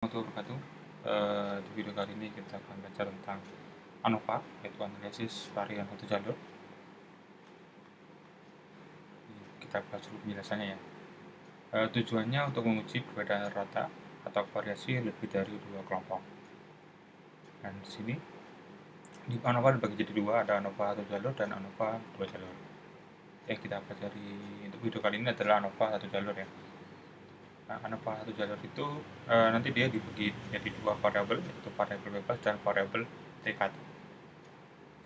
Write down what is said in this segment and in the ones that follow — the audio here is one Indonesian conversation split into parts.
Warahmatullahi wabarakatuh. Di video kali ini kita akan belajar tentang ANOVA, yaitu analisis varian satu jalur. Kita bahas dulu penjelasannya ya. Tujuannya untuk menguji perbedaan rata atau variasi lebih dari dua kelompok. Dan di sini di ANOVA dibagi jadi dua, ada ANOVA satu jalur dan ANOVA dua jalur. Yang kita pelajari untuk video kali ini adalah ANOVA satu jalur ya. Nah, ANOVA satu jalur itu nanti dia dibagi jadi dua variabel, yaitu variabel bebas dan variabel terikat.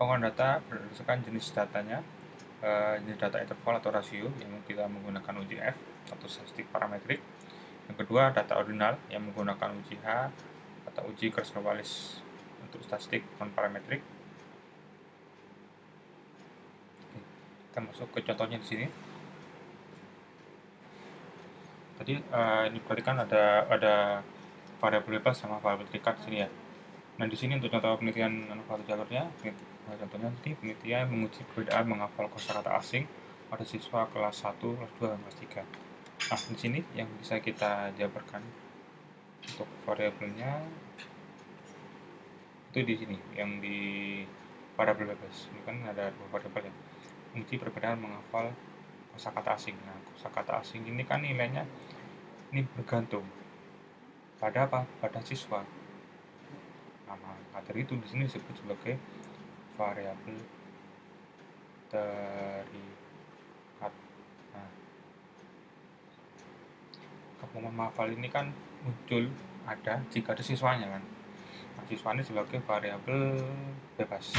Pengolahan data berdasarkan jenis datanya, jenis data interval atau rasio yang kita menggunakan uji F atau statistik parametrik. Yang kedua, data ordinal yang menggunakan uji H atau uji Kruskal-Wallis untuk statistik non parametrik. Kita masuk ke contohnya di sini. Tadi ini berarti kan ada variabel bebas sama variabel terikat di sini ya. Nah, di sini untuk contoh penelitian ANOVA satu jalurnya, contohnya nanti penelitian menguji perbedaan menghafal kosakata asing pada siswa kelas 1, kelas 2, dan kelas 3. Nah, di sini yang bisa kita jabarkan untuk variabelnya itu di sini, yang di variabel bebas. Ini kan ada dua variabel ya. Menguji perbedaan menghafal kosakata asing. Nah, kosakata asing ini kan nilainya ini bergantung pada apa? Pada siswa. Nah, materi itu di sini disebut sebagai variabel terikat. Nah, kemampuan menghafal ini kan muncul ada jika ada siswanya kan. Nah, siswa ini sebagai variabel bebas.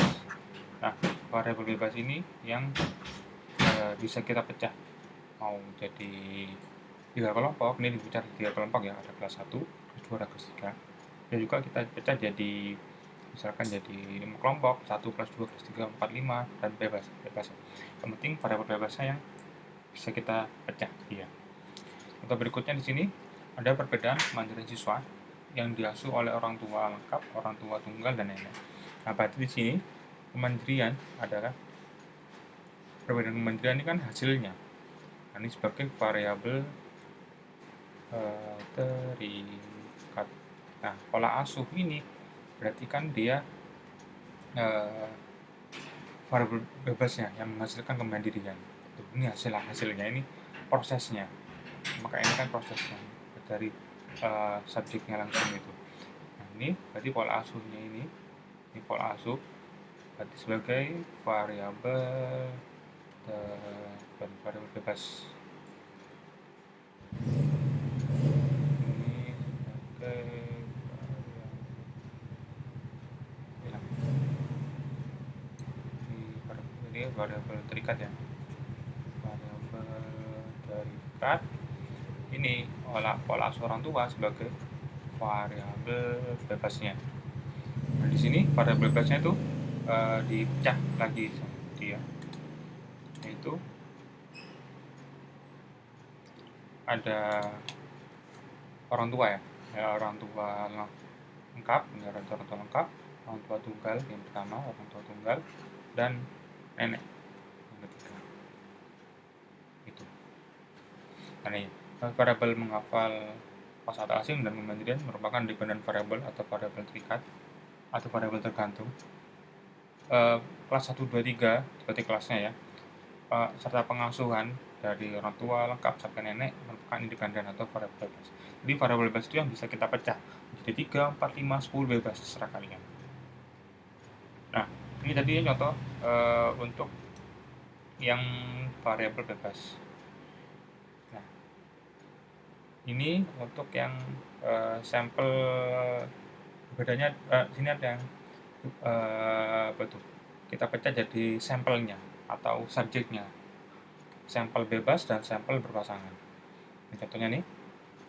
Nah, variabel bebas ini yang bisa kita pecah mau jadi 3 kelompok. Ini dipecah 3 kelompok ya, ada kelas 1, kelas 2, dan kelas 3. Dan juga kita pecah jadi misalkan jadi 5 kelompok, 1, kelas 2, kelas 3, 4, 5, dan bebas. Yang penting variabel bebasnya yang bisa kita pecah dia. Contoh berikutnya di sini ada perbedaan kemandirian siswa yang diasuh oleh orang tua lengkap, orang tua tunggal, dan nenek. Nah, berarti di sini kemandirian adalah perbedaan kemandirian ini kan hasilnya. Nah, ini sebagai variabel terikat. Nah, pola asuh ini berarti kan dia variabel bebasnya yang menghasilkan kemandirian. Ini hasilnya, ini prosesnya. Maka ini kan prosesnya dari subjeknya langsung itu. Nah, ini berarti pola asuhnya ini pola asuh berarti sebagai variabel bebas. Ini variabel terikat ya. Variabel terikat ini pola asuh orang tua sebagai variabel bebasnya. Nah, di sini variabel bebasnya itu dipecah lagi sama dia, yaitu ada orang tua ya, orang tua lengkap, ini orang tua lengkap, orang tua tunggal yang pertama, orang tua tunggal, dan nenek yang ketiga. Itu. Nah, ini variabel menghafal kosakata asing dan kemandirian merupakan dependent variable atau variabel terikat atau variabel tergantung. Kelas 1, 2, 3 seperti kelasnya ya, serta pengasuhan dari orang tua lengkap sampai nenek merupakan independen atau variabel bebas. Jadi variabel bebas itu yang bisa kita pecah jadi 3, 4, 5, 10 bebas, terserah kalian. Nah, ini tadi contoh untuk yang variabel bebas. Nah, ini untuk yang sampel bedanya sini ada yang kita pecah jadi sampelnya atau subjeknya, sampel bebas dan sampel berpasangan. Ini contohnya nih,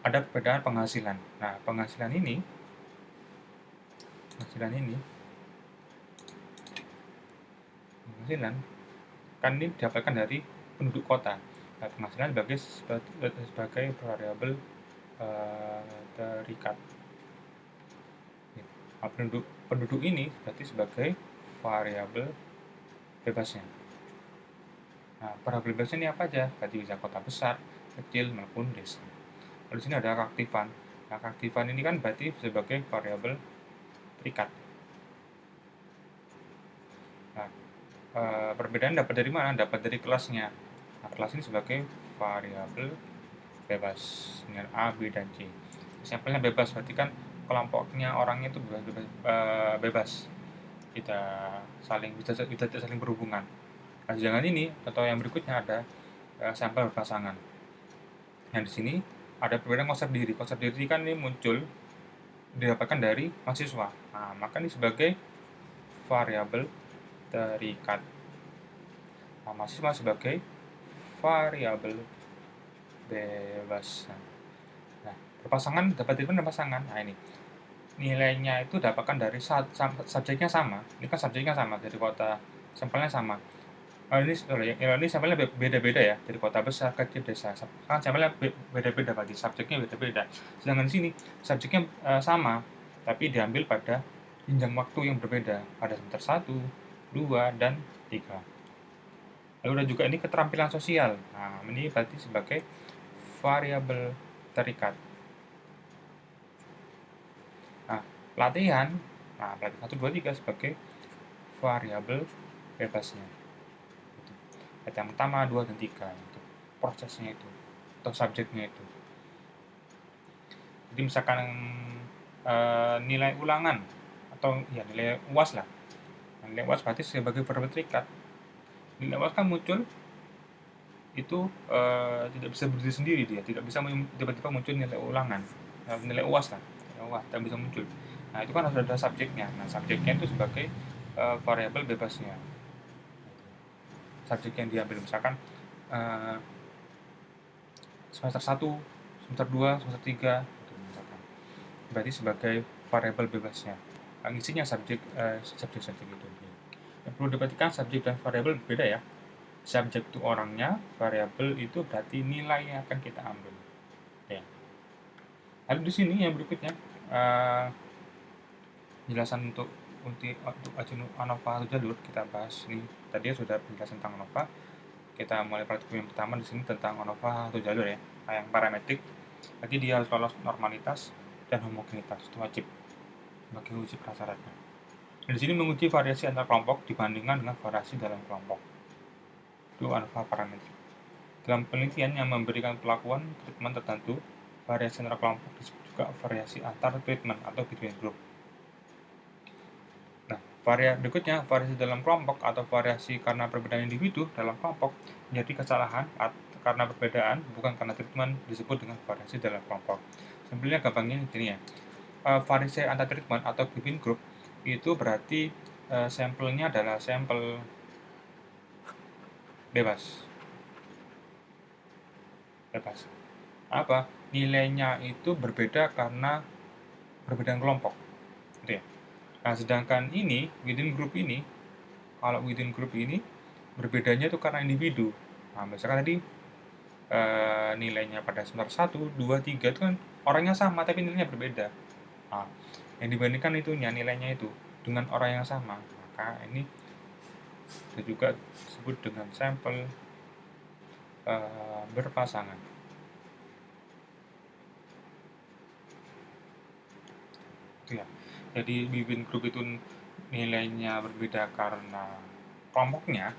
ada perbedaan penghasilan. Nah, penghasilan kan ini didapatkan dari penduduk kota. Nah, penghasilan sebagai variabel terikat. Nah, penduduk ini berarti sebagai variabel bebasnya. Nah, variabel bebasnya ini apa aja? Berarti bisa kota besar, kecil, maupun desa. Lalu di sini ada keaktifan. Nah, keaktifan ini kan berarti sebagai variabel terikat. Nah, perbedaan dapat dari mana? Dapat dari kelasnya. Nah, kelas ini sebagai variabel bebas dengan A, B, dan C. Sampelnya bebas, berarti kan kelompoknya orangnya itu bebas. Tidak saling berhubungan. Nah, sedangkan ini atau yang berikutnya ada sampel berpasangan. Nah, di sini ada perbedaan konsep diri. Konsep diri kan ini muncul didapatkan dari mahasiswa. Nah, maka ini sebagai variabel terikat. Nah, mahasiswa sebagai variabel bebas. Nah, berpasangan dapat dari mana pasangan? Nah, ini nilainya itu dapatkan dari subjeknya sama. Ini kan subjeknya sama, dari kota sampelnya sama. Ini sampelnya beda-beda ya, dari kota besar ke desa. Kan sampelnya beda-beda, berarti subjeknya beda-beda. Sedangkan di sini subjeknya sama, tapi diambil pada jenjang waktu yang berbeda, pada semester 1, 2, dan 3. Lalu ada juga ini keterampilan sosial. Nah, ini berarti sebagai variabel terikat. Nah, pelatihan 1, 2, 3 sebagai variabel bebasnya. Yang pertama, 2, dan 3 itu prosesnya itu atau subjeknya itu. Jadi misalkan nilai ulangan atau ya nilai UAS lah. Nilai UAS berarti sebagai variabel terikat. Nilai UAS kan muncul itu tidak bisa berdiri sendiri, dia tidak bisa tiba-tiba muncul nilai ulangan, nilai UAS lah, tidak bisa muncul. Nah, itu kan harus ada subjeknya. Nah, subjeknya itu sebagai variabel bebasnya. Subjek yang diambil misalkan semester 1, semester 2, semester 3 gitu, misalkan. Berarti sebagai variabel bebasnya. Isinya subjek itu. Yang perlu diperhatikan, subjek dan variabel berbeda ya. Subjek itu orangnya, variabel itu berarti nilai yang akan kita ambil. Ya. Lalu di sini yang berikutnya penjelasan untuk ANOVA atau jalur kita bahas ini. Tadi sudah penjelasan tentang ANOVA. Kita mulai praktikum yang pertama di sini tentang ANOVA atau jalur ya. Yang parametrik. Tadi dia harus lolos normalitas dan homogenitas, itu wajib bagi uji prasyaratnya. Dan di sini menguji variasi antar kelompok dibandingkan dengan variasi dalam kelompok. Itu ANOVA parametrik. Dalam penelitian yang memberikan perlakuan treatment tertentu, variasi antar kelompok disebut juga variasi antar treatment atau between group. Nah, berikutnya, variasi dalam kelompok atau variasi karena perbedaan individu dalam kelompok menjadi kesalahan karena perbedaan, bukan karena treatment, disebut dengan variasi dalam kelompok. Sebenarnya gampangnya gini ya, variasi antar treatment atau between group itu berarti sampelnya adalah sampel bebas. Apa? Nilainya itu berbeda karena perbedaan kelompok. Gitu ya. Nah, sedangkan ini, within group ini, kalau within group ini, berbedanya itu karena individu. Nah, misalkan tadi nilainya pada semester 1, 2, 3 itu kan orangnya sama, tapi nilainya berbeda. Nah, yang dibandingkan itunya, nilainya itu, dengan orang yang sama. Maka ini juga disebut dengan sampel berpasangan. Itu ya. Jadi within group itu nilainya berbeda karena kelompoknya,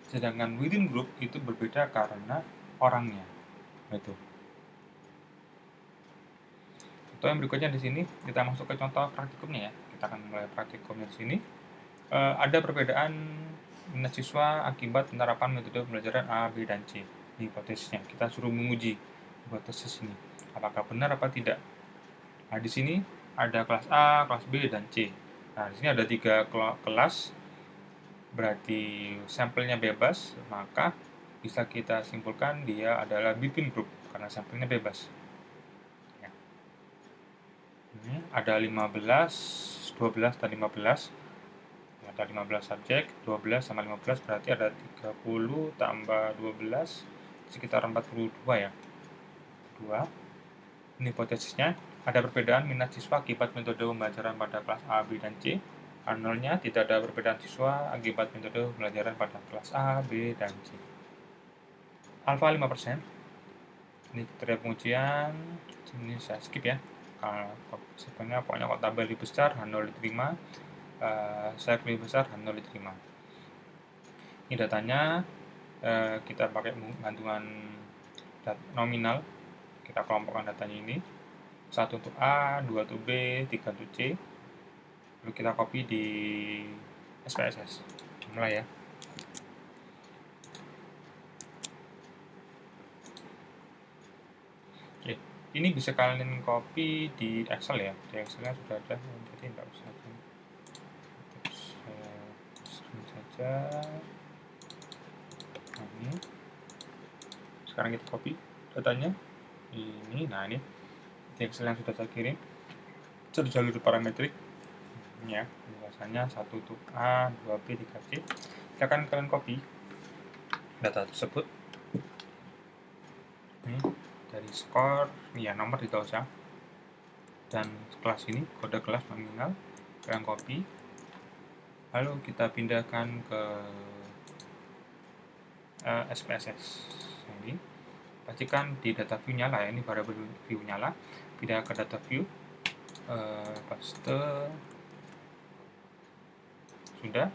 sedangkan within group itu berbeda karena orangnya. Itu. Atau yang berikutnya di sini kita masuk ke contoh praktikumnya ya. Kita akan mulai praktikumnya di sini. Ada perbedaan minat siswa akibat penerapan metode pembelajaran A, B, dan C. Ini hipotesisnya. Kita suruh menguji hipotesis ini. Apakah benar apa tidak? Nah, di sini ada kelas A, kelas B, dan C. Nah, di sini ada 3 kelas, berarti sampelnya bebas, maka bisa kita simpulkan dia adalah between group, karena sampelnya bebas. Ya. Ini ada 15, 12, dan 15. Ada 15 subjek, 12 sama 15 berarti ada 30 tambah 12, sekitar 42 ya. 2. Ini hipotesisnya. Ada perbedaan minat siswa akibat metode pembelajaran pada kelas A, B, dan C. Nolnya tidak ada perbedaan siswa akibat metode pembelajaran pada kelas A, B, dan C. Alfa 5%. Ini kriteria pengujian. Ini saya skip ya. sebenarnya pokoknya kalau tabel lebih besar H0 diterima, sel lebih besar H0 diterima. Ini datanya kita pakai bantuan nominal, kita kelompokkan datanya ini, 1 untuk A, 2 untuk B, 3 untuk C, lalu kita copy di SPSS. Mulai ya. Oke, ini bisa kalian copy di Excel ya, di Excelnya sudah ada, jadi nggak usah saya screen saja. Nah, ini sekarang kita copy datanya ini. Nah, ini di Excel yang sudah saya kirim, satu jalur parametrik ya, biasanya 1 untuk A, 2B, 3C. Silakan kalian copy data tersebut ini dari skor ya, nomor tidak usah, dan kelas ini kode kelas nominal kalian copy, lalu kita pindahkan ke SPSS ini. Pastikan di data view nyala ya, ini variable view nyala, pindah ke data view, paste, sudah.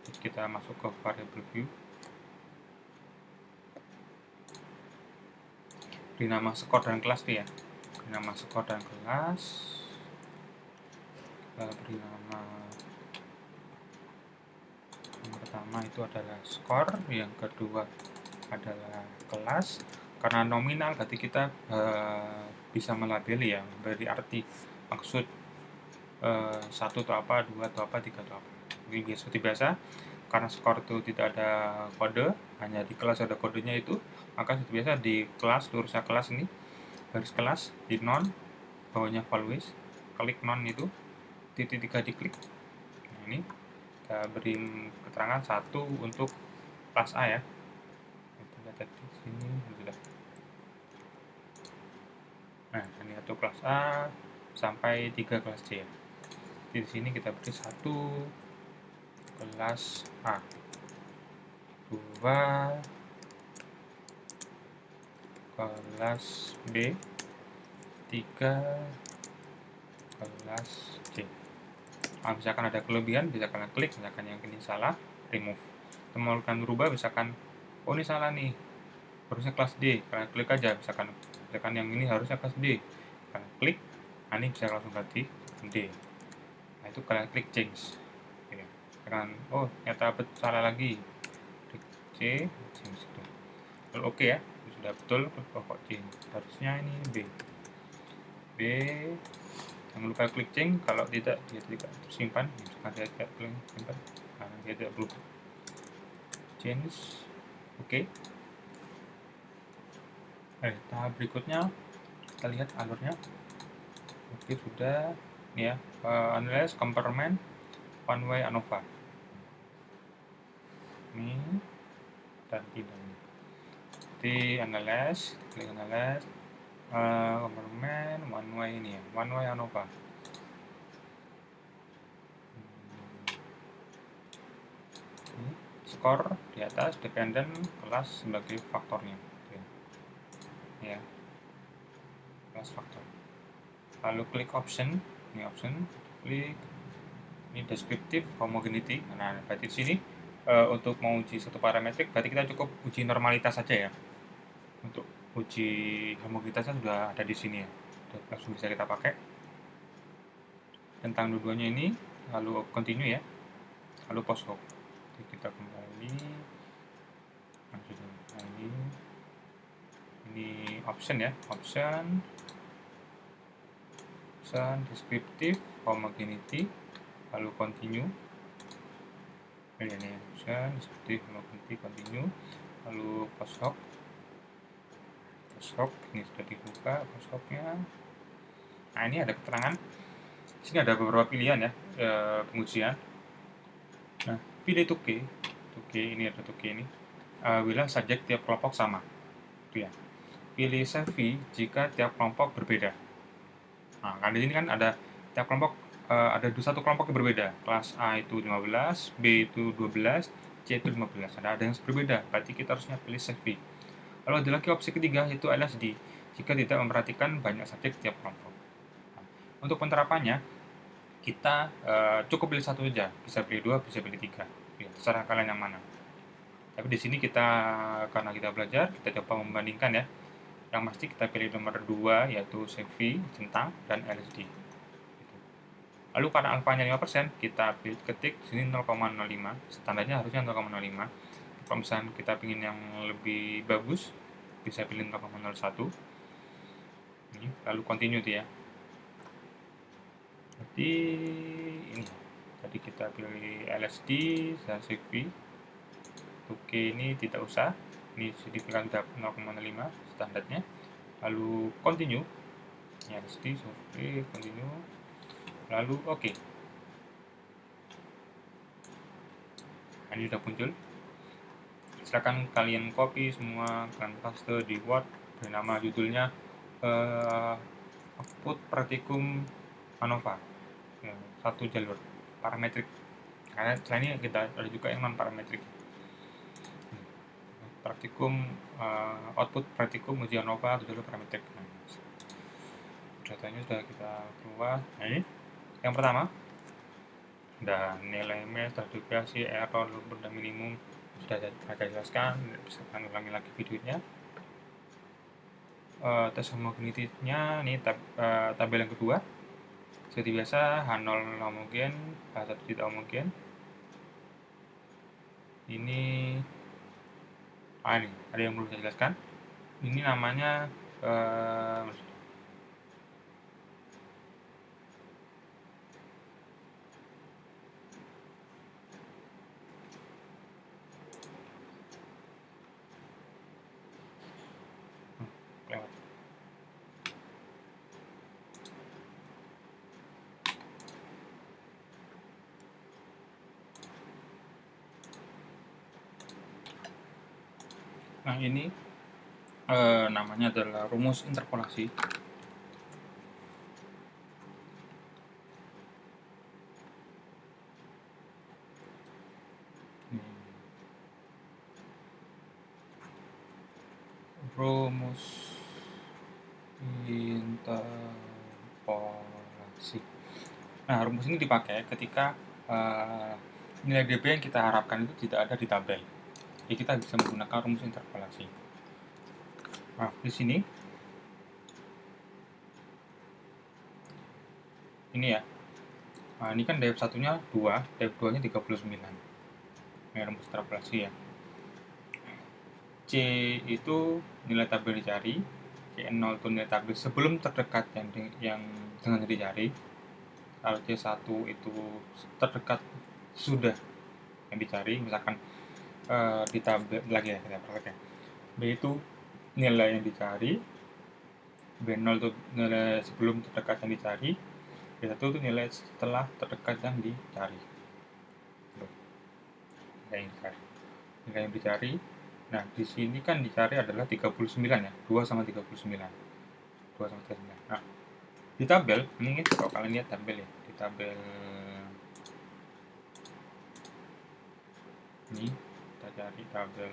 Kita masuk ke variable view, beri nama skor dan kelas ya, beri nama skor dan kelas, beri nama yang pertama itu adalah skor, yang kedua adalah kelas. Karena nominal berarti kita bisa melabeli ya, beri arti maksud 1 atau apa, 2 atau apa, 3 atau apa. Ini seperti biasa, karena skor itu tidak ada kode, hanya di kelas ada kodenya itu, maka seperti biasa di kelas, lurusnya kelas ini, garis kelas, di non, bawahnya values, klik non itu, titik 3 diklik. Nah, ini kita beri keterangan 1 untuk kelas A ya. Kita lihat di sini sudah. Nah, ini satu kelas A sampai 3 kelas C ya. Di sini kita beri 1 kelas A, 2 kelas B, 3 kelas C. Nah, misalkan ada kelebihan bisa kalian klik, misalkan yang ini salah, remove. Kita mau kalian berubah, misalkan oh ini salah nih, harusnya kelas D, kalian klik aja, misalkan yang ini harusnya kelas D, kalian klik, nah ini bisa langsung ganti D. Nah, itu kalian klik change ya. Kan oh ternyata salah lagi, klik C, change itu. Lalu oke ya, sudah betul, kok change, harusnya ini B. Jangan lupa klik change, kalau tidak dia tidak tersimpan, misalkan saya tidak klik simpan, nah dia tidak berubah. Change, oke. Tahap berikutnya kita lihat alurnya. Oke, sudah. Ini ya, analyze, comparement, one way ANOVA. Ini dan tidak. Di analyze, klik analyze, comparement, one way ini ya, one way ANOVA. Skor di atas, dependent, kelas sebagai faktornya. Ya, kelas faktor. Lalu klik option, ini option, klik ini descriptive homogeneity. Nah, berarti di sini untuk menguji satu parametrik berarti kita cukup uji normalitas saja ya. Untuk uji homogenitasnya sudah ada di sini ya, langsung bisa kita pakai tentang dua-duanya ini. Lalu continue ya, lalu post hoc. Kita kembali, nah, ini option ya, option descriptive homogeneity, lalu continue. Ini option descriptive homogeneity, continue, lalu post hoc. Ini sudah dibuka post hocnya. Nah, ini ada keterangan. Di sini ada beberapa pilihan ya, pengujian. Nah, pilih tuke ini ada tuke ini. Bila subjek tiap kelompok sama, itu ya. Pilih save jika tiap kelompok berbeda. Nah, kan di sini kan ada tiap kelompok ada satu kelompok yang berbeda. Kelas A itu 15, B itu 12, C itu 15. Ada yang berbeda. Berarti kita harusnya pilih save. Lalu ada lagi opsi ketiga, yaitu LSD, jika tidak memperhatikan banyak subjek tiap kelompok. Untuk penerapannya, kita cukup pilih satu saja, bisa pilih 2, bisa pilih 3. Ya, terserah kalian yang mana. Tapi di sini karena kita belajar, kita coba membandingkan ya. Yang pasti kita pilih nomor 2, yaitu CV, centang, dan LSD. Lalu karena alfanya 5%, kita ketik sini 0,05, standarnya harusnya 0,05. Kalau misalnya kita ingin yang lebih bagus, bisa pilih 0,01. Ini, lalu continue tuh ya. Jadi ini, tadi kita pilih LSD dan CV. Oke, ini tidak usah, ini signifikan 0,5 standarnya. Lalu continue, LSD, CV, continue, lalu oke. Nah, ini sudah muncul. Silakan kalian copy semua, kalian paste di Word, beri nama judulnya output praktikum ANOVA, ya, satu jalur parametrik. Karena selain ini kita ada juga yang non parametrik. Praktikum output praktikum uji ANOVA atau jalur parametrik. Nah, datanya sudah kita keluar. Nah, ini yang pertama, dan nilai mes, deviasi, error, looper, dan minimum sudah ada jelaskan. Bisa kalian ulangi lagi videonya. Tes homogenitinya, ini tabel yang kedua. Seperti biasa, H0 homogen, H1 tidak homogen. Ini ini ada yang perlu saya jelaskan. Ini namanya lewat. Nah, ini namanya adalah rumus interpolasi. Rumus interpolasi. Nah, rumus ini dipakai ketika nilai dB yang kita harapkan itu tidak ada di tabel. Jadi kita bisa menggunakan rumus interpolasi. Nah, di sini ini ya. Nah, ini kan dB satunya 2, dB 2-nya 39. Ini rumus interpolasi ya. C itu nilai tabel dicari, C0 itu nilai tabel sebelum terdekat yang dengan dicari. Kalau C1 itu terdekat sudah yang dicari, misalkan di tabel lagi ya, kita perhatikan. B itu nilai yang dicari, B0 itu nilai sebelum terdekat yang dicari, B1 itu nilai setelah terdekat yang dicari. Nilai yang dicari. Nah, di sini kan dicari adalah 39 ya, 2 sama 39. 2 sama 39. Nah, di tabel, ini kalau kalian lihat tabel ya, di tabel ini kita cari tabel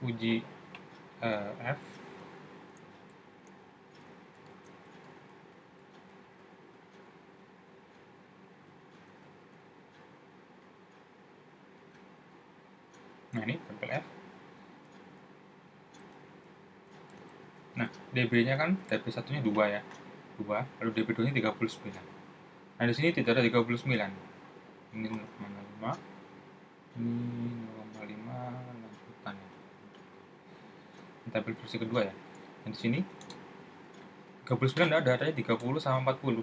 uji F. Nah, ini tabel F. Nah, dB-nya kan dB satunya 2 ya. 2, lalu dB 2-nya 39. Nah, di sini tidak ada 39. Ini 0,5. Ini 0,5 lanjutan ya. Ini tabel versi kedua ya. Dan di sini 39 tidak ada, adanya 30 sama 40.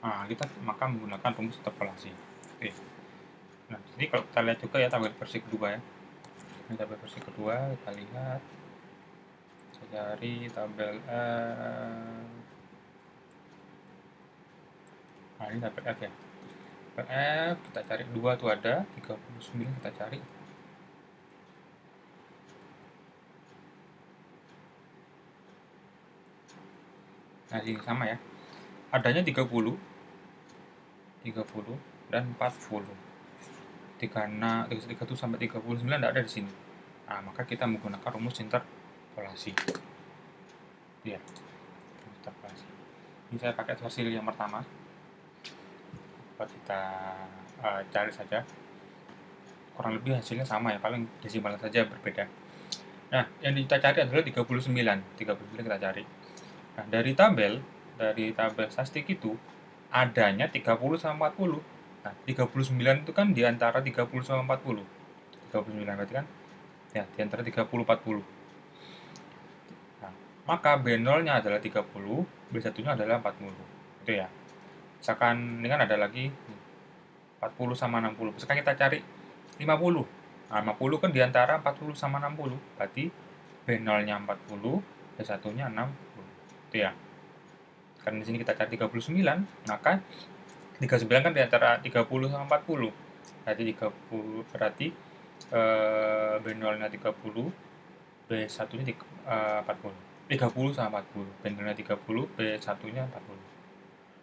Nah, kita maka menggunakan rumus interpolasi. Oke. Nah, jadi kalau kita lihat juga ya tabel versi kedua ya. Ini tabel versi kedua, kita lihat. Kita cari tabel F. Nah, ini tabel F ya. Tabel F, kita cari 2 tuh ada, 39 kita cari. Nah, ini sama ya. Adanya 30, dan 40. 31 sampai 39 tidak ada di sini. Nah, maka kita menggunakan rumus interpolasi. Ya, interpolasi. Ini saya pakai versi yang pertama. Coba kita cari saja. Kurang lebih hasilnya sama ya, paling desimal saja berbeda. Nah, yang kita cari adalah 39. 39 kita cari. Nah, dari tabel statistik itu adanya 30 sama 40. Nah, 39 itu kan di antara 30 sama 40. 39 berarti kan ya di antara 30 40. Nah, maka B0-nya adalah 30, B1-nya adalah 40. Itu ya. Misalkan ini kan ada lagi 40 sama 60. Misalkan kita cari 50. Nah, 50 kan di antara 40 sama 60. Berarti B0-nya 40, B1-nya 60. Itu ya. Karena di sini kita cari 39, maka 39 kan di antara 30 sama 40. Berarti B0-nya 30, B1-nya 40. 30 sama 40. B0-nya 30, B1-nya 40.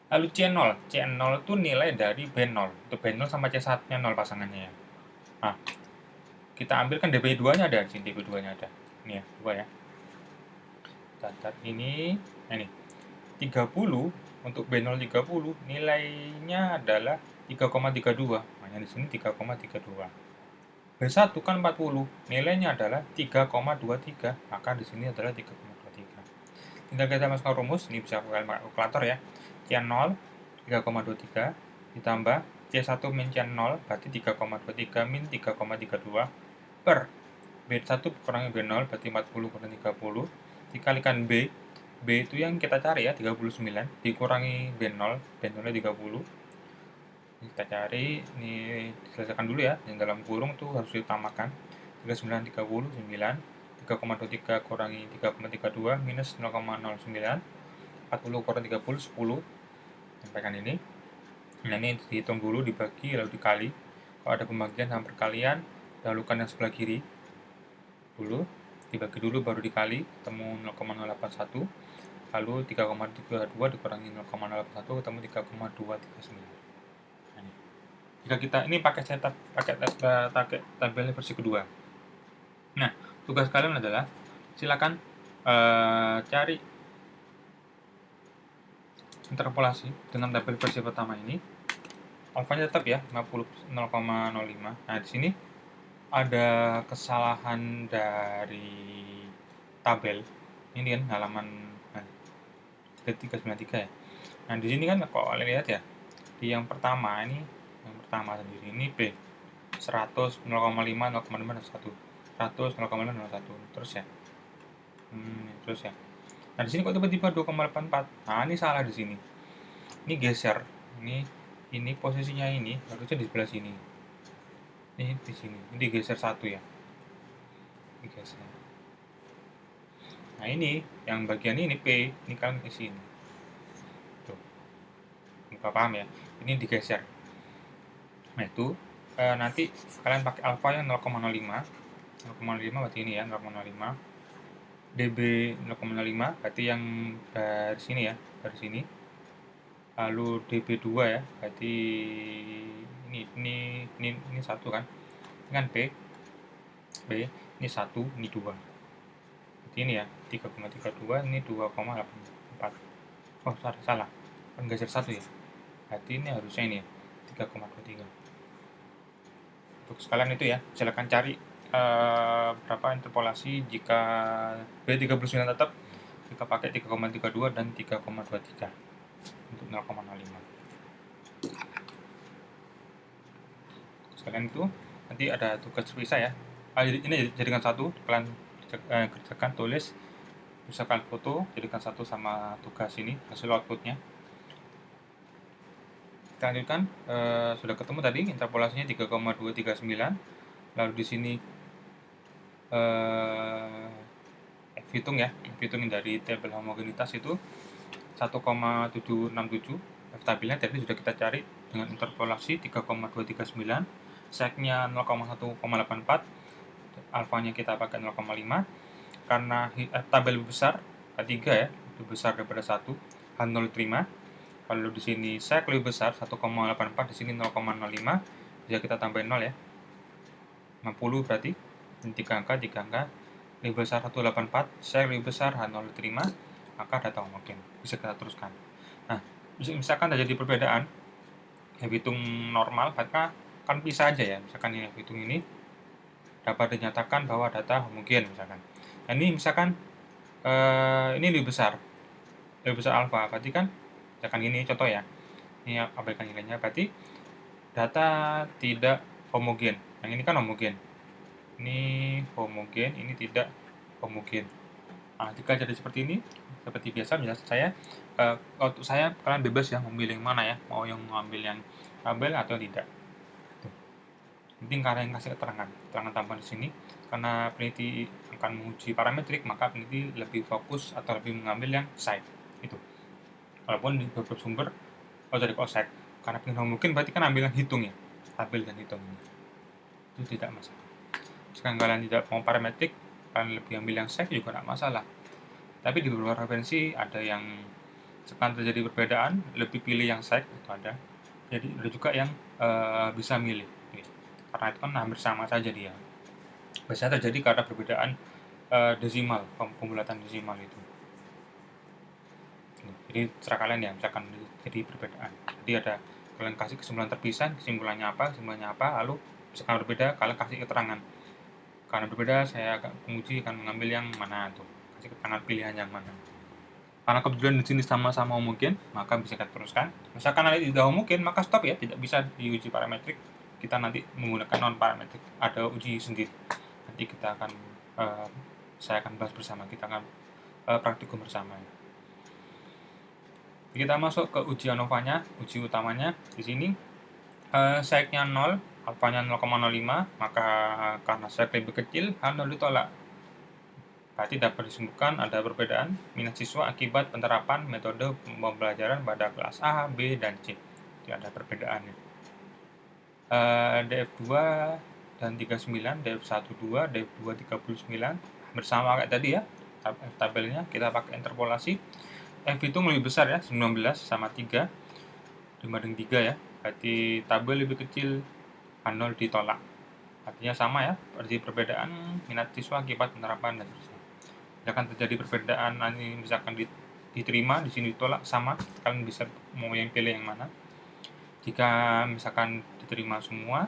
Lalu C0. C0 itu nilai dari B0. Itu B0 sama C1-nya 0 pasangannya ya. Nah, kita ambil kan dB2-nya ada di sini, dB2-nya ada. Ini ya, 2 ya. Catat ini, nah ini. 30 untuk B0 30 nilainya adalah 3,32. Makanya di sini 3,32. B1 kan 40, nilainya adalah 3,23, maka di sini adalah 3,23. Tinggal kita masukkan rumus, ini bisa pakai kalkulator ya. C0 3,23 ditambah C1 min C0 berarti 3,23 min 3,32 per B1 kurangi B0 berarti 40 kurangi 30 dikalikan B. B itu yang kita cari ya, 39 dikurangi B0, B0 nya 30. Kita cari, ini diselesaikan dulu ya, yang dalam kurung tuh harus ditambahkan. 39 30 9, 3,23 kurangi 3,32 minus 0,09, 40 kurangi 30 10. Sampaikan ini. Nah, ini dihitung dulu, dibagi lalu dikali. Kalau ada pembagian sama perkalian, dahulukan yang sebelah kiri dulu, dibagi dulu baru dikali, ketemu 0,081. Lalu 3,32 dikurangi 0,081 ketemu 3,239. Jika kita ini pakai tabel versi kedua. Nah, tugas kalian adalah silakan cari interpolasi dengan tabel versi pertama ini. Alfanya tetap ya 0,05. Nah, di sini ada kesalahan dari tabel. Ini kan halaman 393 ya. Nah, di sini kan kalau kalian lihat ya, di yang pertama sendiri ini B 100 0,5 0,5 1 100 0,5 01 terus ya. Terus ya. Nah, di sini kok tiba-tiba 2,84. Nah, ini salah di sini. Ini geser. Ini posisinya ini harusnya di sebelah sini. Ini di sini. Ini digeser 1 ya. Digeser. Nah, ini yang bagian ini P, ini kan di sini. Tuh. Muka paham ya? Ini digeser. Nah, itu nanti kalian pakai alfa yang 0,05. 0,05 berarti ini ya, 0,05. dB 0,05 berarti yang dari sini ya, dari sini. Lalu dB2 ya, berarti ini 1 kan. Ini kan B, ini 1, ini 2. Berarti ini ya, 3,32, ini 2,84. Oh, salah. Kan geser 1 ya. Berarti ini harusnya ini ya, 3,23. Untuk sekalian itu ya, silakan cari berapa interpolasi jika B39 tetap kita pakai 3,32 dan 3,23 untuk 0,05. Sekalian itu nanti ada tugas terpisah ya. Ini jadikan satu, kalian kerjakan, tulis, misalkan foto, jadikan satu sama tugas ini hasil outputnya. Kita lanjutkan, sudah ketemu tadi interpolasinya 3,239. Lalu di sini hitung dari tabel homogenitas itu 1,767. Tabelnya tadi sudah kita cari dengan interpolasi 3,239, seknya 0,1,84, alfanya kita pakai 0,5. Karena tabel lebih besar, K3 ya, lebih besar daripada 1, H0 diterima. Kalau di sini sek lebih besar 1,84, di sini 0,05, bisa kita tambahin 0 ya. 60 berarti 3 angka lebih besar 184, sek lebih besar H0 diterima, maka data homogen. Bisa kita teruskan. misalkan terjadi perbedaan F hitung normal, maka kan bisa aja ya, misalkan ini F hitung ini dapat dinyatakan bahwa data homogen misalkan. Nah ini misalkan ini lebih besar alfa, berarti kan misalkan ini contoh ya, ini abaikan nilainya, berarti data tidak homogen. Yang ini kan homogen, ini homogen, ini tidak homogen. Nah, jika jadi seperti ini, seperti biasa, misalnya saya, untuk saya kalian bebas ya memilih yang mana ya, mau yang mengambil yang tabel atau tidak. Tuh. Penting kalian kasih keterangan tambahan di sini, karena peneliti akan menguji parametrik, maka peneliti lebih fokus atau lebih mengambil yang side. Itu. Walaupun di beberapa sumber, kalau side, karena pengen homogen berarti kan ambil yang hitung ya, tabel dan hitung. Itu tidak masalah. Sekarang kalian tidak mau parametrik, kalian lebih ambil yang side juga tidak masalah. Tapi di beberapa referensi ada yang sekarang terjadi perbedaan, lebih pilih yang side, itu ada. Jadi ada juga yang bisa milih, karena itu kan hampir sama saja dia. Biasanya terjadi karena perbedaan desimal, pembulatan desimal itu. Jadi terserah kalian ya, misalkan jadi perbedaan. Jadi ada kalian kasih kesimpulan terpisah, kesimpulannya apa, lalu misalkan berbeda, kalian kasih keterangan. Karena berbeda, saya penguji akan mengambil yang mana tuh, kasih keterangan pilihan yang mana. Karena kebetulan di sini sama-sama homogen, maka bisa kita teruskan. Misalkan nanti tidak homogen, maka stop ya, tidak bisa diuji parametrik. Kita nanti menggunakan non parametrik, ada uji sendiri. Nanti kita akan saya akan bahas bersama, kita akan praktikum bersama. Kita masuk ke uji ANOVA-nya, uji utamanya. Di sini side-nya 0, alfanya 0,05, maka karena side lebih kecil, H0 ditolak. Berarti dapat disimpulkan ada perbedaan minat siswa akibat penerapan metode pembelajaran pada kelas A, B, dan C. Jadi ada perbedaannya. DF2 dan 39, DF12, DF2 39, bersama kayak tadi ya, tabelnya kita pakai interpolasi. F hitung lebih besar ya, 19 sama 3 dibanding 3 ya, berarti tabel lebih kecil, H0 ditolak. Artinya sama ya, berarti perbedaan minat siswa akibat penerapan dan seterusnya. Misalkan terjadi perbedaan, nanti misalkan diterima, di sini ditolak, sama, kalian bisa mau yang pilih yang mana. Jika misalkan diterima semua,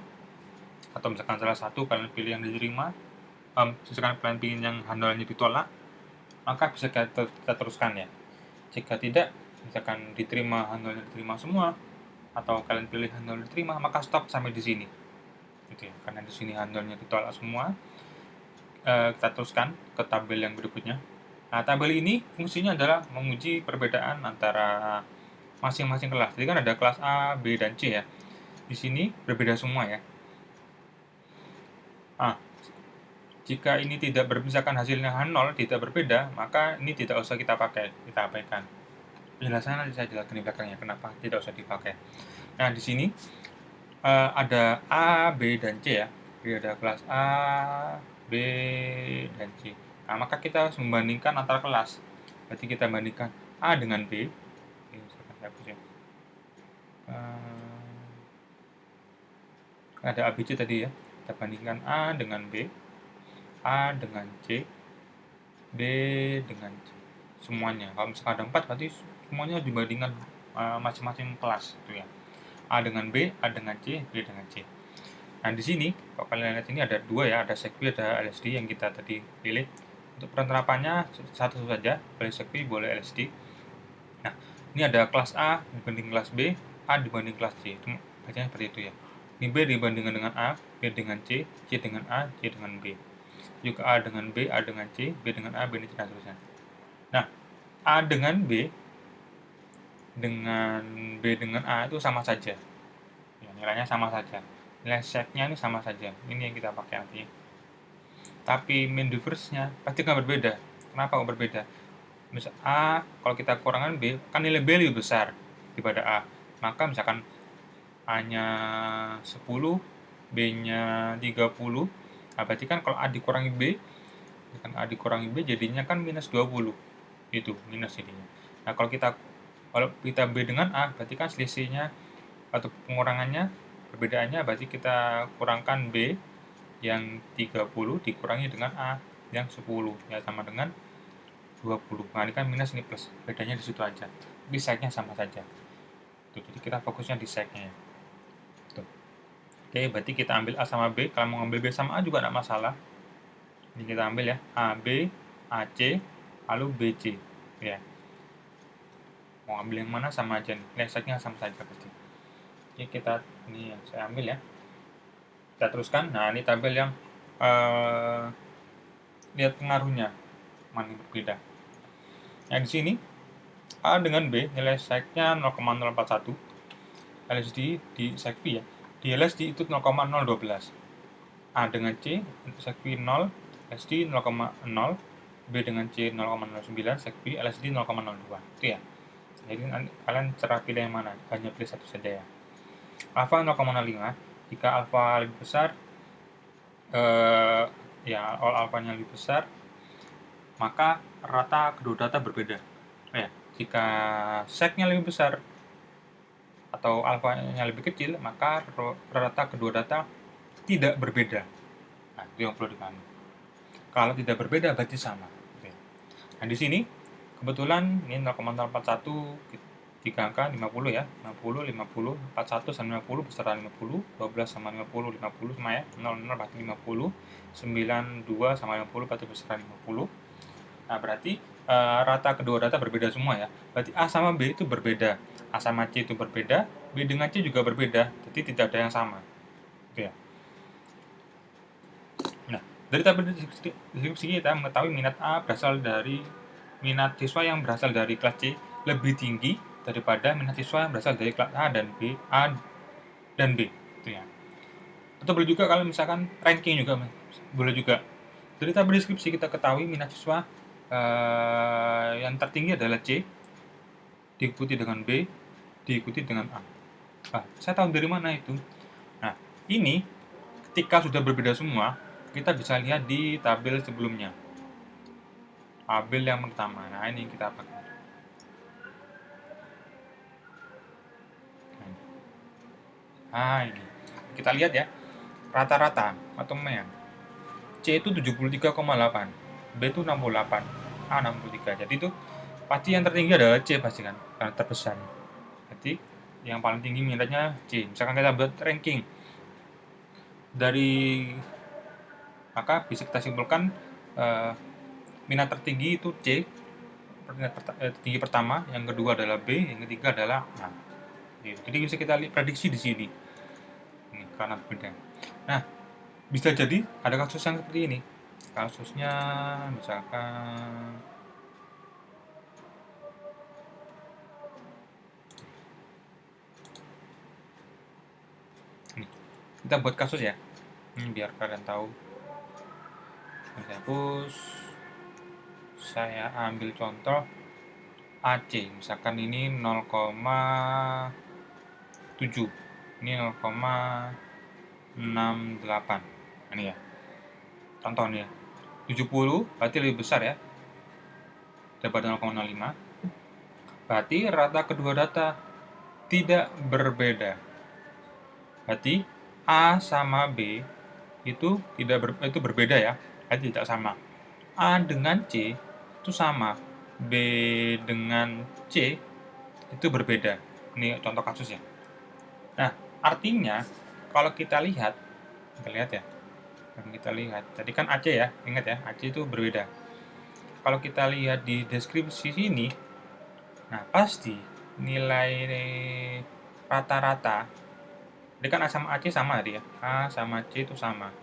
atau misalkan salah satu kalian pilih yang diterima, misalkan kalian pilih yang H0-nya ditolak, maka bisa kita teruskan ya. Jika tidak, misalkan diterima H0-nya diterima semua, atau kalian pilih H0 diterima, maka stop sampai di sini. Gitu ya. Karena di sini H0-nya ditolak semua, kita teruskan ke tabel yang berikutnya. Nah, tabel ini fungsinya adalah menguji perbedaan antara masing-masing kelas. Jadi kan ada kelas A, B, dan C ya. Di sini berbeda semua ya. Nah, jika ini tidak misalkan hasilnya H0 tidak berbeda, maka ini tidak usah kita pakai, kita abaikan. Penjelasannya nanti saya jelaskan di belakangnya kenapa tidak usah dipakai. Nah, di sini ada A, B, dan C ya. Jadi ada kelas A, B, dan C. Nah, maka kita harus membandingkan antara kelas. Berarti kita bandingkan A dengan B. Misalkan saya hapus ya. Ada A, B, C tadi ya. Kita bandingkan A dengan B, A dengan C, B dengan C. Semuanya. Kalau misalkan ada 4, berarti semuanya dibandingkan masing-masing kelas. Itu ya. A dengan B, A dengan C, B dengan C. Nah, di sini, kalau kalian lihat ini ada 2 ya, ada SECP, ada LSD yang kita tadi pilih. Untuk penerapannya satu saja, boleh SECP, boleh LSD. Nah, ini ada kelas A dibanding kelas B, A dibanding kelas C. Itu bacanya seperti itu ya. Ini B dibandingkan dengan A, B dengan C dengan A, C dengan B. Juga A dengan B, A dengan C, B dengan A, B dan seterusnya. Nah, A dengan B dengan A itu sama saja. Ya, nilainya sama saja. Nilai set-nya ini sama saja. Ini yang kita pakai nanti. Tapi mean difference-nya pasti akan berbeda. Kenapa kok berbeda? Misal A, kalau kita kurangan B, kan nilai B lebih besar daripada A. Maka misalkan A-nya 10, B-nya 30. Nah, berarti kan kalau A dikurangi B, kan A dikurangi B jadinya kan minus 20. Itu, minus jadinya. Nah, kalau kita B dengan A, berarti kan selisihnya atau pengurangannya, perbedaannya berarti kita kurangkan B yang 30 dikurangi dengan A yang 10, ya sama dengan 20. Nah, ini kan minus, ini plus. Bedanya di situ aja. Tapi side-nya sama saja. Tuh, jadi kita fokusnya di sec-nya ya. Tuh. Oke, berarti kita ambil A sama B. Kalau mau ambil B sama A juga tidak masalah. Ini kita ambil ya, AB, AC, lalu BC. Ya. Mau ambil yang mana sama aja nih. Sec-nya sama saja pasti. Oke, ini yang saya ambil ya. Kita teruskan. Nah, ini tabel yang lihat pengaruhnya mana yang berbeda. Nah, di sini A dengan B nilai sec-nya 0,041. LSD di sec V ya. Di LSD itu 0,012. A dengan C untuk sec V 0, LSD 0,0, B dengan C 0,09, sec V LSD 0,02. Itu ya. Jadi kalian cara pilih yang mana? Hanya pilih satu saja ya. Alpha 0,05. Jika alpha lebih besar, ya alfanya lebih besar, maka rata kedua data berbeda. Ya, jika sec-nya lebih besar atau alfanya lebih kecil, maka rata kedua data tidak berbeda. Nah, itu yang perlu dipahami. Kalau tidak berbeda berarti sama. Nah, di sini kebetulan ini 0,041 3 angka 50 ya. 50, 50, 41 sama 50 beserta 50, 12 sama 50, 50 sama ya. 00 berarti 50, 92 sama 50 berarti beserta 50. Nah, berarti rata kedua data berbeda semua ya. Berarti A sama B itu berbeda. A sama C itu berbeda, B dengan C juga berbeda. Jadi tidak ada yang sama. Gitu ya. Nah, dari tabel deskripsi kita mengetahui minat A berasal dari minat siswa yang berasal dari kelas C lebih tinggi daripada minat siswa yang berasal dari kelas A dan B, itu ya. Atau boleh juga kalau misalkan ranking juga boleh juga. Dari tabel deskripsi kita ketahui minat siswa yang tertinggi adalah C, diikuti dengan B, diikuti dengan A. Nah, saya tahu dari mana itu. Nah, ini ketika sudah berbeda semua, kita bisa lihat di tabel sebelumnya. Tabel yang pertama. Nah, ini kita pakai. Nah, ini. Kita lihat ya. Rata-rata atau yang C itu 73,8, B itu 68, A 63. Jadi itu pasti yang tertinggi adalah C pasti kan, karena terbesar. Jadi yang paling tinggi minatnya C. Misalkan kita buat ranking dari, maka bisa kita simpulkan minat tertinggi itu C, minat tertinggi pertama, yang kedua adalah B, yang ketiga adalah A. Jadi bisa kita lihat prediksi di sini. Ini karena berbeda. Nah, bisa jadi ada kasus yang seperti ini. Kasusnya misalkan ini. Kita buat kasus ya. Ini biar kalian tahu. Saya hapus. Saya ambil contoh AC. Misalkan ini 0,7. Ini 0,68. Ini ya. Contoh nih ya. 70 berarti lebih besar ya daripada 0,05. Berarti rata kedua data tidak berbeda. Berarti A sama B itu itu berbeda ya. Berarti tidak sama. A dengan C itu sama. B dengan C itu berbeda. Ini contoh kasus ya. Nah, artinya kalau kita lihat ya. Kita lihat. Tadi kan AC ya, ingat ya, AC itu berbeda. Kalau kita lihat di deskripsi sini, nah pasti nilai rata-rata, ini kan A sama AC sama tadi ya, A sama C itu sama.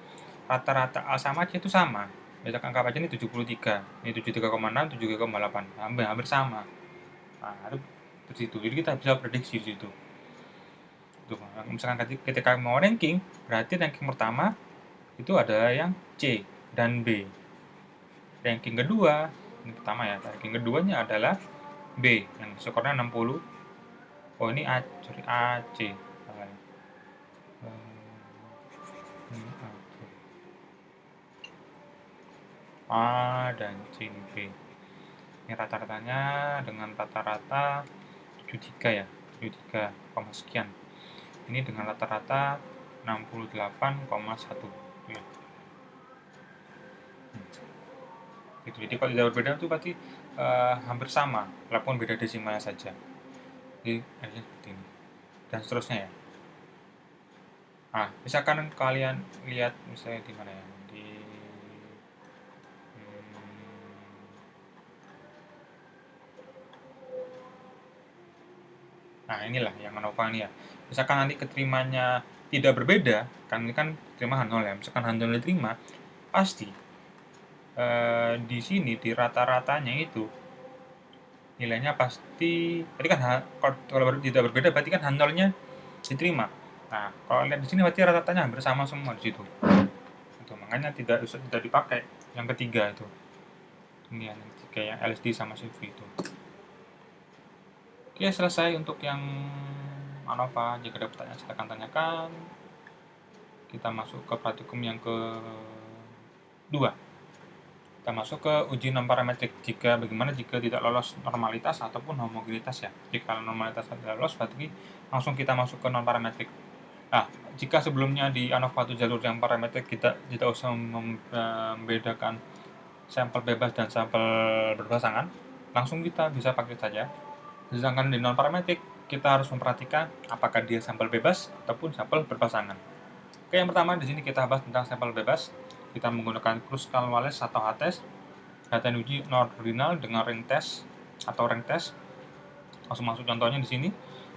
Rata-rata A sama C itu sama. Misalkan anggap aja ini 73, ini 73,6, 73,8, hampir sama. Nah, itu di situ. Jadi kita bisa prediksi di situ. Tuh, misalkan ketika mau ranking, berarti ranking pertama itu adalah yang C dan B. Ranking kedua, ini pertama ya, ranking keduanya adalah B yang skornya 60. Oh, ini AC. A dan C ini B. Ini rata-ratanya dengan rata-rata 73 ya, 73, sekian. Ini dengan rata-rata 68,1 ya. Gitu. Jadi kalau tidak berbeda itu berarti hampir sama, walaupun beda desimalnya saja. Jadi seperti ini. dan seterusnya ya. Nah, misalkan kalian lihat misalnya di mana ya, di nah inilah yang ANOVA ini ya. Misalkan nanti keterimanya tidak berbeda, kan ini kan terima H0 ya. Misalkan H0 diterima, pasti di sini di rata-ratanya itu nilainya pasti tadi kan kalau tidak berbeda berarti kan H0-nya diterima. Nah, kalau lihat di sini berarti rata-ratanya hampir sama semua di situ. Itu makanya tidak dipakai yang ketiga itu. Ini yang ketiga yang LSD sama CV itu. Oke, selesai untuk yang ANOVA. Jika ada pertanyaan silakan tanyakan. Kita masuk ke praktikum yang kedua. Kita masuk ke uji non parametrik. Bagaimana jika tidak lolos normalitas ataupun homogenitas ya. Jika normalitas tidak lolos, berarti langsung kita masuk ke non parametrik. Nah, jika sebelumnya di ANOVA itu jalur yang parametrik, kita tidak usah membedakan sampel bebas dan sampel berpasangan, langsung kita bisa pakai saja. Sedangkan di non parametrik kita harus memperhatikan apakah dia sampel bebas ataupun sampel berpasangan. Oke, yang pertama di sini kita bahas tentang sampel bebas. Kita menggunakan Kruskal-Wallis atau H-test. Data uji non-ordinal dengan ring test atau rank test. Langsung masuk contohnya di sini.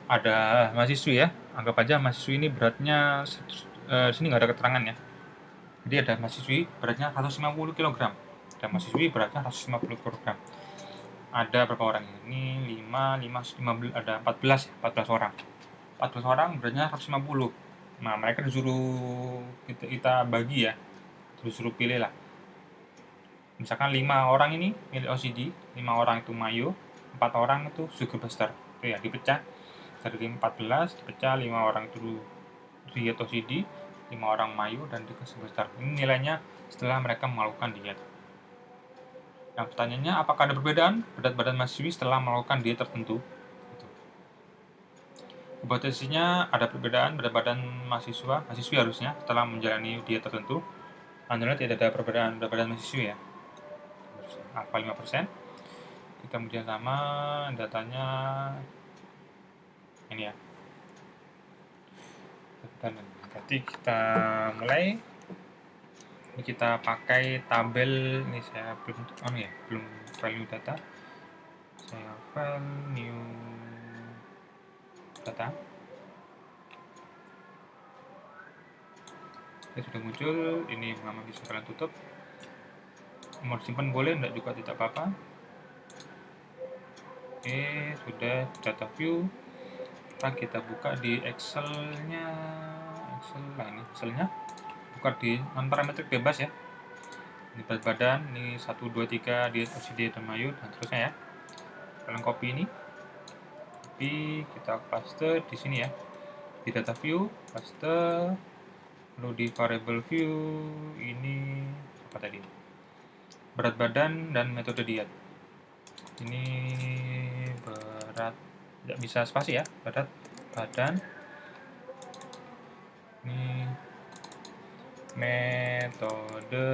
Ada mahasiswi ya. Anggap aja mahasiswi ini beratnya di sini nggak ada keterangan ya. Jadi ada mahasiswi beratnya 150 kg. Ada mahasiswi beratnya 150 kg. Ada berapa orang ini? 15, ada 14 orang. 14 orang beratnya 150. Nah, mereka disuruh kita bagi ya. Disuruh pilih lah. Misalkan 5 orang ini milih OCD, 5 orang itu Mayo, 4 orang itu Sugar Buster. Itu ya, dipecah. Dari 14 dipecah 5 orang itu diet OCD, 5 orang Mayo dan 3 Sugar Buster. Ini nilainya setelah mereka melakukan diet. Nah, pertanyaannya apakah ada perbedaan berat badan mahasiswi setelah melakukan diet tertentu? Hipotesisnya ada perbedaan berat badan mahasiswi harusnya setelah menjalani diet tertentu. Anda tidak ada perbedaan berat badan mahasiswi ya. Angka 5%. Kita kemudian sama datanya ini ya. Berarti kita mulai. Ini kita pakai tabel, ini saya belum file new data. Saya file new data. Ini sudah muncul, ini memang bisa kalian tutup. Mau disimpan boleh, enggak juga tidak apa-apa. Oke, sudah data view. Kita buka di Excel-nya. Ini Excel-nya. Buka di non parametrik bebas ya. Ini berat badan, ini 1 2 3 diet OCD dan Mayo dan seterusnya ya. Kalian copy ini. Copy, kita paste di sini ya. Di data view, paste. Lalu di variable view ini apa tadi? Berat badan dan metode diet. Ini berat, tidak bisa spasi ya. Berat badan. Ini metode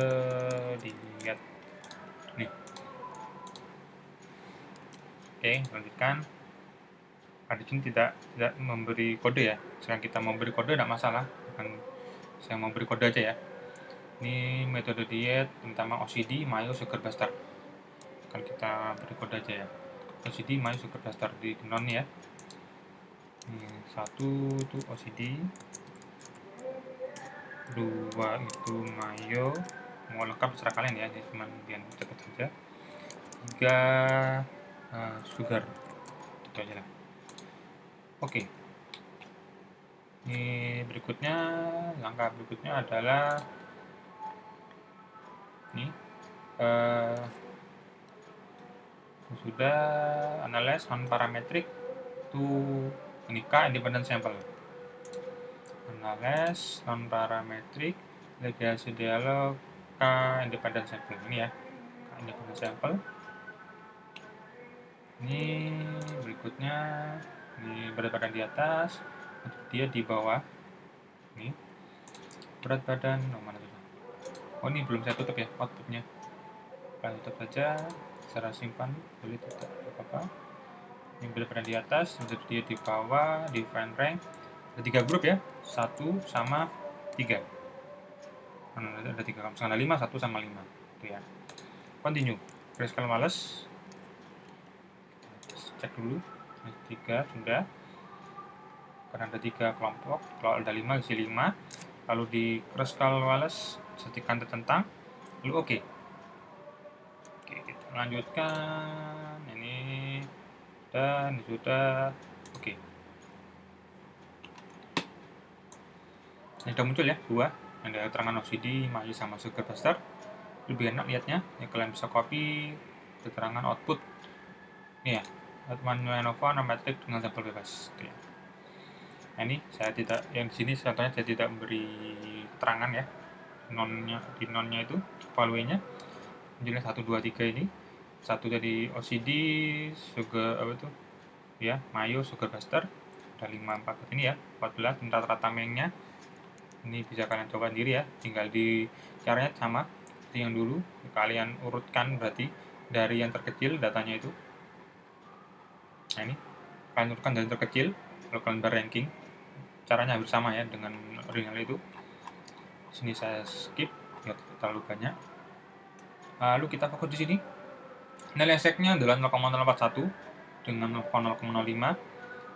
diet. Nih. Oke, lanjutkan. Di sini tidak memberi kode ya. Sekarang kita memberi kode tidak masalah. Saya memberi kode aja ya. Ini metode diet terutama OCD, Mayo, Sugar Buster. Akan kita beri kode aja ya. OCD, Mayo, Sugar Buster di non ya. Ini 1 itu OCD, 2 itu Mayo, mau lengkap terserah kalian ya, jadi cuma biar cepat saja. 3 sugar, itu aja lah. Oke. Ini berikutnya, langkah berikutnya adalah ini sudah analyze non parametric to ini K independent sample. Analyze non parametric legasi dialog K independent sample ini ya. K independent sample. Ini berikutnya ini berat badan di atas, dia di bawah. Ini berat badan mana sudah? Oh, ini belum saya tutup ya outputnya. Kita tutup saja, secara simpan boleh tutup apa-apa. Ini berat badan di atas, berat dia di bawah, define rank. Ada 3 grup ya, 1 sama 3. Ada 3, misalkan ada 5, 1 sama 5. Itu ya. Continue. Grayscale Wallace. Cek dulu. 3 sudah. Karena ada 3 kelompok. Kalau ada 5 isi 5. Lalu di Grayscale Wallace setikan tertentang. Lalu oke. Oke, kita lanjutkan. Ini dan sudah oke. Ini sudah muncul ya, 2. Ada keterangan OCD, MAI sama Sugar Buster. Lebih enak lihatnya. Ya, kalian bisa copy keterangan output. Ini ya, manual Nova Nometric dengan sampel bebas. Itu ya. Nah, ini saya tidak, yang di sini contohnya saya tidak memberi keterangan ya. Nonnya, di nonnya itu, value-nya. Jadi 1, 2, 3 ini. 1 dari OCD, Sugar, apa itu? Ya, Mayo, Sugar Buster. Ada 5, 4 ini ya, 14. Rata-rata mengnya. Ini bisa kalian coba sendiri ya, tinggal di caranya sama seperti yang dulu, kalian urutkan berarti dari yang terkecil datanya itu. Nah, ini kalian urutkan dari terkecil, lalu kalian ranking. Caranya hampir sama ya dengan original itu. Sini saya skip, ya terlalu banyak. Lalu kita fokus di sini. Nilai exactnya adalah 0,041 dengan 0,05.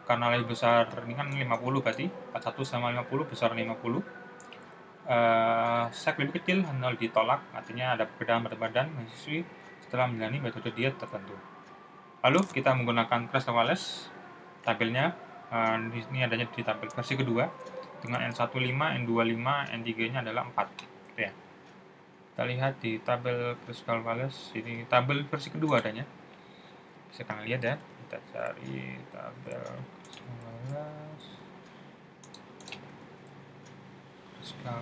Karena lebih besar, ini kan 50 berarti 41 sama 50 besar 50. Sek lebih kecil, 0 ditolak, artinya ada perbedaan berat badan mahasiswi setelah menjalani metode diet tertentu. Lalu kita menggunakan Grayscale Wallace, tabelnya di sini adanya di tabel versi kedua dengan N15, N25, N3-nya adalah 4. Gitu ya. Kita lihat di tabel Grayscale Wallace, ini tabel versi kedua adanya. Bisa kalian lihat ya, kita cari tabel Grayscale Wallace. Nah,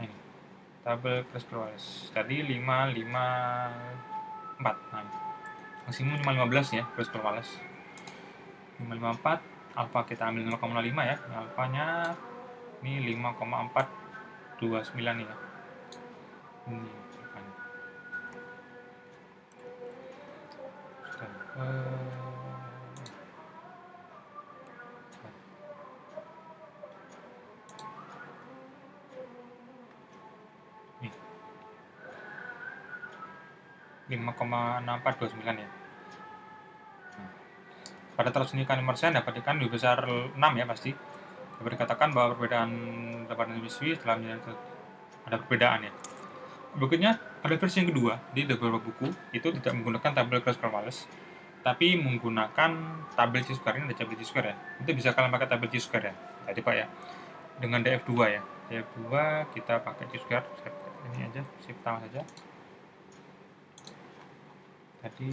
ini tabel Grayscale Wallace tadi 5, 5, 4. Nah, maksimum cuma 15 ya Grayscale Wallace. 5, 5, 4. Alpha kita ambil 0,5 ya. Alphanya ini 5,429 ya. Ini alphanya. 5,6429 ya. Pada tersenyumkan persen dapat ikan lebih besar 6 ya pasti. Dapat dikatakan bahwa perbedaan dapat mahasiswi setelah ada perbedaan ya. Berikutnya ada versi yang kedua di beberapa buku itu tidak menggunakan tabel Grayscale Wallace, tapi menggunakan tabel Chi-square. Ini ada tabel Chi-square ya. Itu bisa kalian pakai tabel Chi-square ya. Tadi Pak ya. Dengan DF2 ya. DF2 kita pakai Chi-square. Ini aja, shift pertama saja. Tadi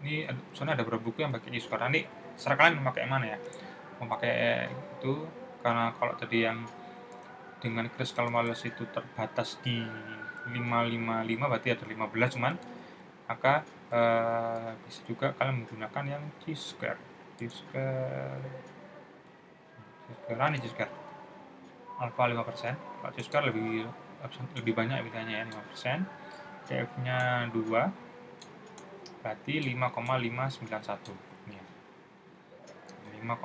ini soalnya ada beberapa buku yang pakai Chi-square. Nanti serah kalian memakai yang mana ya. Memakai itu karena kalau tadi yang dengan Grayscale Wallace itu terbatas di 555 berarti ada 15 cuman, maka bisa juga kalian menggunakan yang Chi-square. Alpha 5%. Kalau Chi-square lebih banyak pilihannya ya, 5%. DF-nya 2 berarti 5,591 ini ya. 5,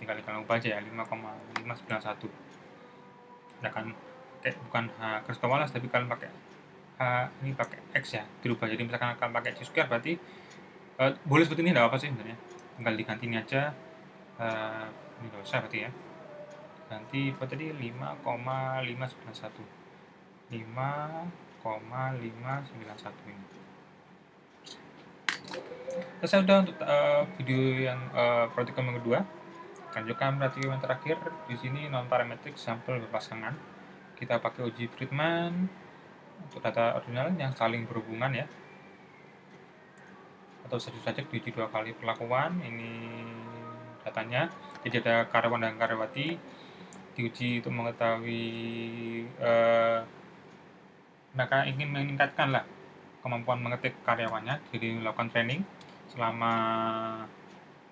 tinggal kalian ubah aja ya, 5,591. Sedangkan bukan Grayscale Wallace tapi kalian pakai ini pakai X ya, dirubah jadi misalkan kalian pakai Chi-square berarti boleh seperti ini, tidak apa sih sebenarnya, tinggal diganti ini aja. Ini nggak usah berarti ya, ganti apa tadi 5,591 ini. Selesai udah untuk video yang praktikum yang kedua. Lanjutkan praktikum yang terakhir. Di sini non parametric sampel berpasangan. Kita pakai uji Friedman untuk data ordinal yang saling berhubungan ya. Atau saja diuji 2 kali perlakuan. Ini datanya. Jadi ada karyawan dan karyawati. Diuji untuk mengetahui mereka ingin meningkatkan lah kemampuan mengetik karyawannya. Jadi melakukan training selama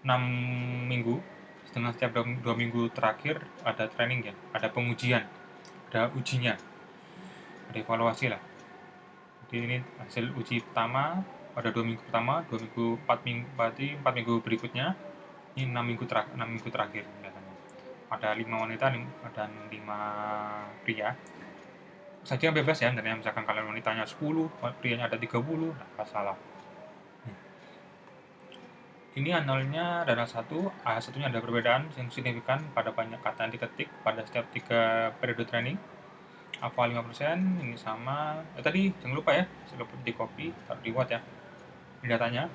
6 minggu. Setengah setiap 2 minggu terakhir ada training ya, ada pengujian, ada ujinya, ada evaluasi lah. Jadi Ini hasil uji pertama pada 2 minggu pertama, 2 minggu, 4 minggu, berarti 4 minggu berikutnya. Ini 6 minggu terakhir kelihatannya. Ada 5 wanita dan 5 pria. Saja bebas ya, dan misalkan kalian wanitanya 10, prianya ada 30, nggak salah. Ini analnya ada satunya ada perbedaan yang signifikan pada banyak kata yang diketik pada setiap 3 periode training. Apa 5%, ini sama. Tadi jangan lupa ya, sebelum di copy, taruh di Word ya. Ini datanya.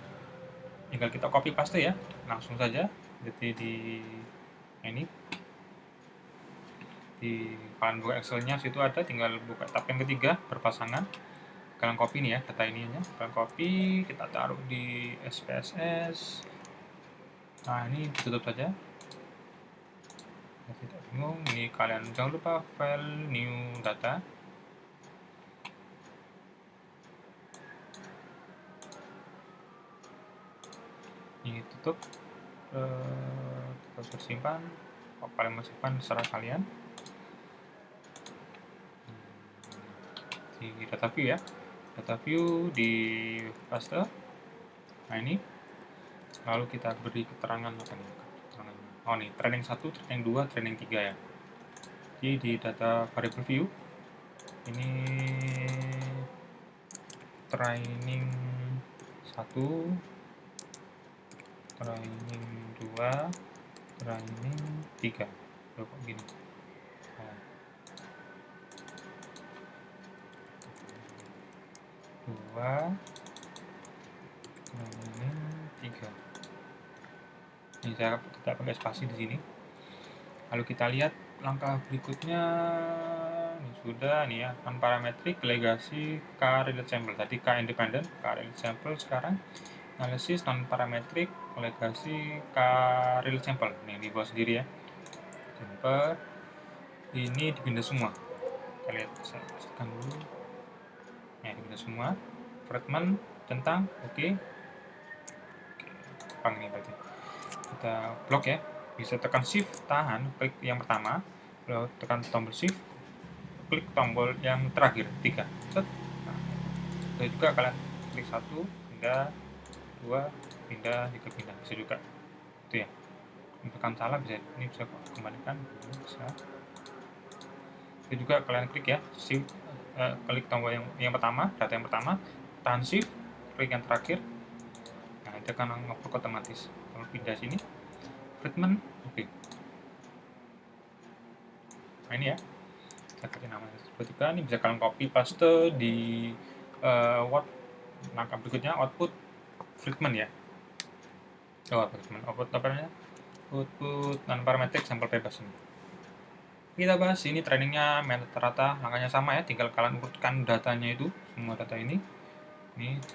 Tinggal kita copy paste ya, langsung saja. Jadi ini di kalian buka Excel-nya, situ ada, tinggal buka tab yang ketiga berpasangan. Kalian copy nih ya, data ininya. Kalian copy, kita taruh di SPSS. Nah, ini ditutup saja. Tidak bingung, ini kalian jangan lupa file new data. Ini tutup, kita simpan. Kalau kalian mau simpan serah kalian. Di data view ya, data view di paste. Nah ini, lalu kita beri keterangan apa nih? Oh nih, training 1, training 2, training 3 ya. Jadi di data variable view ini training 1, training 2, training 3. Loh, kok gini? Dua, training 3. Ini saya tidak pakai spasi di sini. Lalu kita lihat langkah berikutnya. Ini sudah nih ya, non parametric legasi K relate sample. Tadi K independent, K relate sample. Sekarang analisis non parametric legasi K relate sample. Nih di bawah sendiri ya. Sample ini dipindah semua. Kita lihat, saya pastikan dulu. Nah, dipindah semua. Fragment tentang oke. Jepang ini berarti. Kita blok ya. Bisa tekan shift, tahan, klik yang pertama, lalu tekan tombol shift, klik tombol yang terakhir 3. Set. Nah, itu juga kalian klik 1, pindah, 2, pindah, 3 pindah, bisa juga. Itu ya. Tekan salah bisa, ini bisa kembalikan, bisa. Itu juga kalian klik ya, shift, klik tombol yang pertama, data yang pertama, tahan shift, klik yang terakhir. Nah, itu akan ngeblok otomatis. Kalau pindah sini, treatment, oke. Nah ini ya, saya kasih namanya sepertiga. Ini bisa kalian copy paste di Word. Langkah berikutnya output treatment ya. Treatment output apa namanya? Output non parametric sampel bebas ini. Kita bahas ini trainingnya rata-rata langkahnya sama ya, tinggal kalian urutkan datanya itu, semua data ini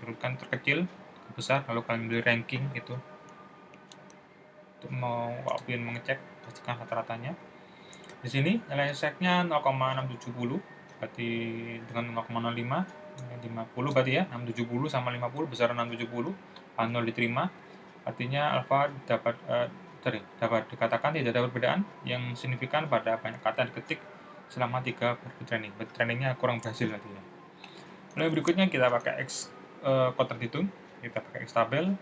urutkan terkecil ke besar, lalu kalian beli ranking itu. Untuk mau mengecek pastikan rata-ratanya. Di sini nilai seknya 0,670, berarti dengan 0,05 50 berarti ya, 670 sama 50 besar 670, 0 diterima, artinya alfa dapat dikatakan tidak ada perbedaan yang signifikan pada banyak kata diketik selama 3 periode training. Trainingnya kurang berhasil artinya. Lalu berikutnya kita pakai X kotak hitung, kita pakai X tabel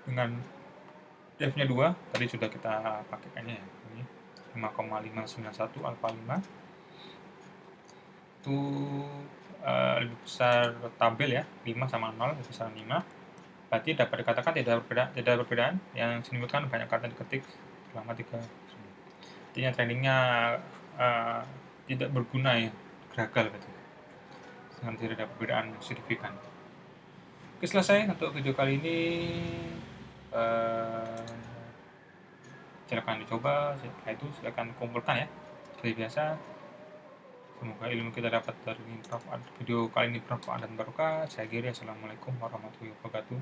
dengan def-nya 2, tadi sudah kita pakainya ya, ini 5,591 alfa 5 itu lebih besar tabel ya, 5 sama 0 lebih besar 5, berarti dapat dikatakan tidak ada perbedaan yang signifikan banyak kata diketik selama 3. Artinya trainingnya tidak berguna ya, gagal gitu, dengan tidak ada perbedaan signifikan. Oke, selesai untuk video kali ini. Silakan dicoba, setelah itu silakan kumpulkan ya, seperti biasa. Semoga ilmu kita dapat dari video kali ini bermanfaat dan barokah. Saya Giri, assalamualaikum warahmatullahi wabarakatuh.